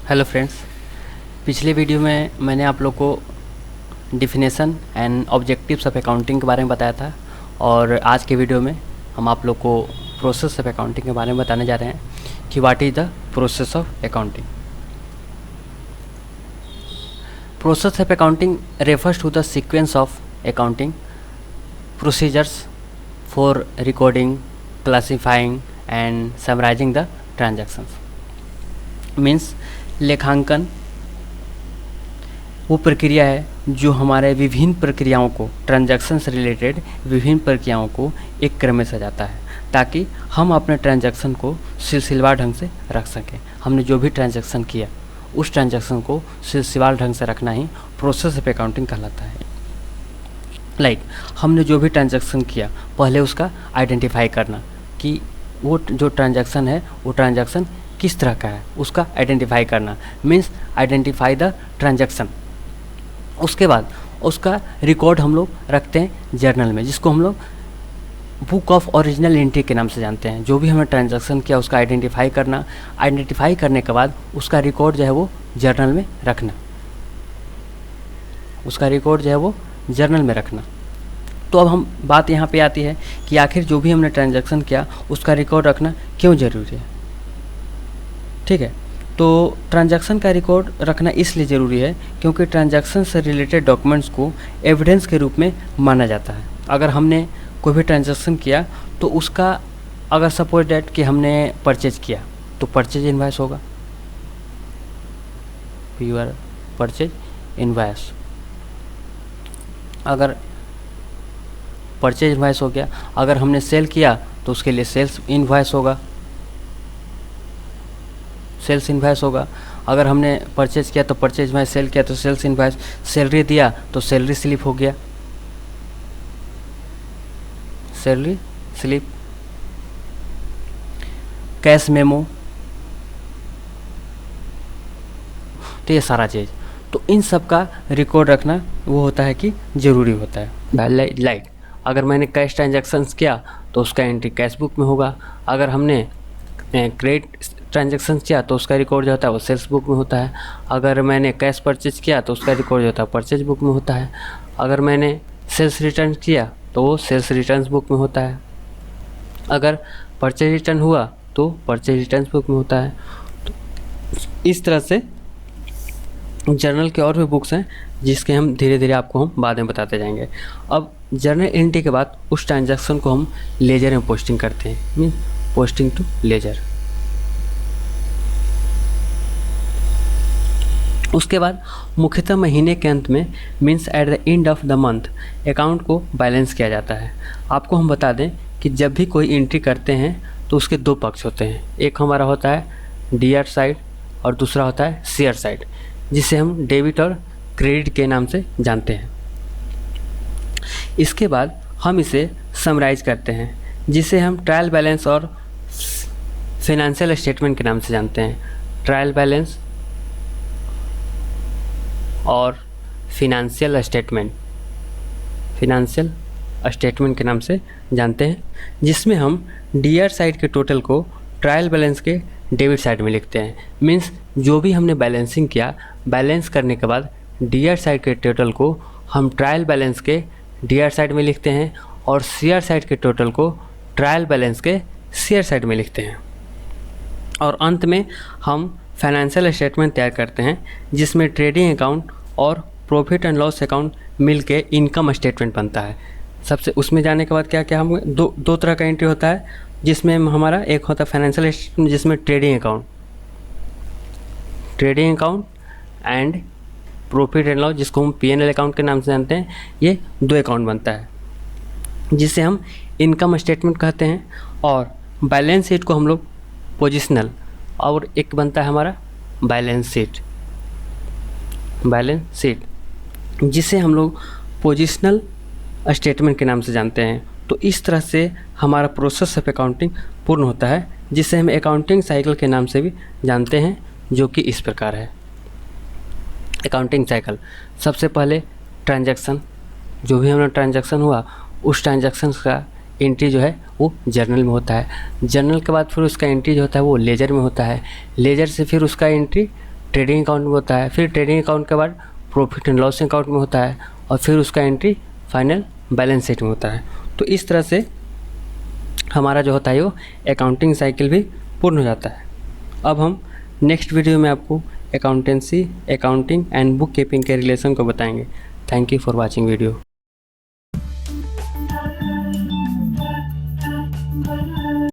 Hello friends, पिछले video में मैंने आप लोग को definition and objectives of accounting के बारे में बताया था और आज के वीडियो में हम आप लोग को प्रोसेस ऑफ अकाउंटिंग के बारे में बताने जा रहे हैं कि what is the process of accounting. Process of accounting refers to the sequence of accounting procedures for recording, classifying and summarising the transactions. Means लेखांकन वो प्रक्रिया है जो हमारे विभिन्न प्रक्रियाओं को, ट्रांजैक्शन से रिलेटेड विभिन्न प्रक्रियाओं को एक क्रम में सजाता है ताकि हम अपने ट्रांजैक्शन को सिलसिलेवार ढंग से रख सकें। हमने जो भी ट्रांजैक्शन किया उस ट्रांजैक्शन को सिलसिलेवार ढंग से रखना ही प्रोसेस ऑफ अकाउंटिंग कहलाता है। लाइक हमने जो भी ट्रांजैक्शन किया पहले उसका आइडेंटिफाई करना कि वो जो ट्रांजैक्शन है वो ट्रांजैक्शन किस तरह का है, उसका आइडेंटिफाई करना। Means identify the transaction. उसके बाद उसका रिकॉर्ड हम लोग रखते हैं जर्नल में, जिसको हम लोग बुक ऑफ ओरिजिनल एंट्री के नाम से जानते हैं। जो भी हमने ट्रांजैक्शन किया उसका आइडेंटिफाई करना, आइडेंटिफाई करने के बाद उसका रिकॉर्ड जो है वो जर्नल में रखना, उसका रिकॉर्ड जो है वो जर्नल में रखना। तो अब हम बात यहाँ पे आती है कि आखिर जो भी हमने ट्रांजैक्शन किया उसका रिकॉर्ड रखना क्यों ज़रूरी है। ठीक है, तो ट्रांजैक्शन का रिकॉर्ड रखना इसलिए ज़रूरी है क्योंकि ट्रांजैक्शन से रिलेटेड डॉक्यूमेंट्स को एविडेंस के रूप में माना जाता है। अगर हमने कोई भी ट्रांजैक्शन किया तो उसका, अगर सपोज डेट कि हमने परचेज किया तो परचेज इनवॉइस होगा, प्योर परचेज इनवॉइस। अगर परचेज इनवॉइस हो गया, अगर हमने सेल किया तो उसके लिए सेल्स इनवॉइस होगा, सेल्स इनवॉइस होगा। अगर हमने परचेज किया तो परचेज इनवॉइस, सेल किया तो सेल्स इनवॉइस, सैलरी दिया तो सैलरी स्लिप हो गया, सैलरी स्लिप। कैश मेमो, तो ये सारा चीज़, तो इन सब का रिकॉर्ड रखना वो होता है कि ज़रूरी होता है। लाइक अगर मैंने कैश ट्रांजैक्शंस किया तो उसका एंट्री कैश बुक में होगा। अगर हमने क्रेडिट ट्रांजैक्शन किया तो उसका रिकॉर्ड जो होता है वो सेल्स बुक में होता है। अगर मैंने कैश परचेज किया तो उसका रिकॉर्ड जो होता है परचेज बुक में होता है। अगर मैंने सेल्स रिटर्न किया तो वो सेल्स रिटर्न्स बुक में होता है। अगर परचेज रिटर्न हुआ तो परचेज रिटर्न्स बुक में होता है। तो इस तरह से जर्नल के और भी बुक्स हैं जिसके हम धीरे धीरे आपको हम बाद में बताते जाएंगे। अब जर्नल एंट्री के बाद उस ट्रांजैक्शन को हम लेजर में पोस्टिंग करते हैं, मीन पोस्टिंग टू लेजर। उसके बाद मुख्यतः महीने के अंत में, means at the end of the month, account को बैलेंस किया जाता है। आपको हम बता दें कि जब भी कोई एंट्री करते हैं तो उसके दो पक्ष होते हैं। एक हमारा होता है डीआर साइड और दूसरा होता है सीआर साइड, जिसे हम डेबिट और क्रेडिट के नाम से जानते हैं। इसके बाद हम इसे समराइज करते हैं, जिसे हम ट्रायल बैलेंस और फिनेंशियल स्टेटमेंट के नाम से जानते हैं। ट्रायल बैलेंस और फिनेंशियल स्टेटमेंट के नाम से जानते हैं, जिसमें हम डीआर साइड के टोटल को ट्रायल बैलेंस के डेबिट साइड में लिखते हैं। मीन्स जो भी हमने बैलेंसिंग किया, बैलेंस करने के बाद डीआर साइड के टोटल को हम ट्रायल बैलेंस के डीआर साइड में लिखते हैं और सीआर साइड के टोटल को ट्रायल बैलेंस के सीआर साइड में लिखते हैं। और अंत में हम फाइनेंशियल स्टेटमेंट तैयार करते हैं, जिसमें ट्रेडिंग अकाउंट और प्रॉफिट एंड लॉस अकाउंट मिल के इनकम स्टेटमेंट बनता है। सबसे उसमें जाने के बाद क्या क्या हम दो तरह का एंट्री होता है, जिसमें हमारा एक होता है फाइनेंशियल स्टेटमेंट, जिसमें trading account and profit and loss, जिसको हम पीएनएल अकाउंट के नाम से जानते हैं। ये दो अकाउंट बनता है जिसे हम इनकम स्टेटमेंट कहते हैं। और बैलेंस शीट को हम लोग पोजिशनल, और एक बनता है हमारा बैलेंस शीट, जिसे हम लोग पोजिशनल स्टेटमेंट के नाम से जानते हैं। तो इस तरह से हमारा प्रोसेस ऑफ अकाउंटिंग पूर्ण होता है, जिसे हम अकाउंटिंग साइकिल के नाम से भी जानते हैं, जो कि इस प्रकार है। अकाउंटिंग साइकिल, सबसे पहले ट्रांजैक्शन, जो भी हमारा ट्रांजैक्शन हुआ उस ट्रांजैक्शन का एंट्री जो है वो जर्नल में होता है। जर्नल के बाद फिर उसका एंट्री जो होता है वो लेजर में होता है। लेजर से फिर उसका एंट्री ट्रेडिंग अकाउंट में होता है, फिर ट्रेडिंग अकाउंट के बाद प्रॉफिट एंड लॉस अकाउंट में होता है, और फिर उसका एंट्री फाइनल बैलेंस शीट में होता है। तो इस तरह से हमारा जो होता है वो अकाउंटिंग साइकिल भी पूर्ण हो जाता है। अब हम नेक्स्ट वीडियो में आपको accountancy, accounting and book keeping के रिलेशन को बताएंगे। Thank you for watching video.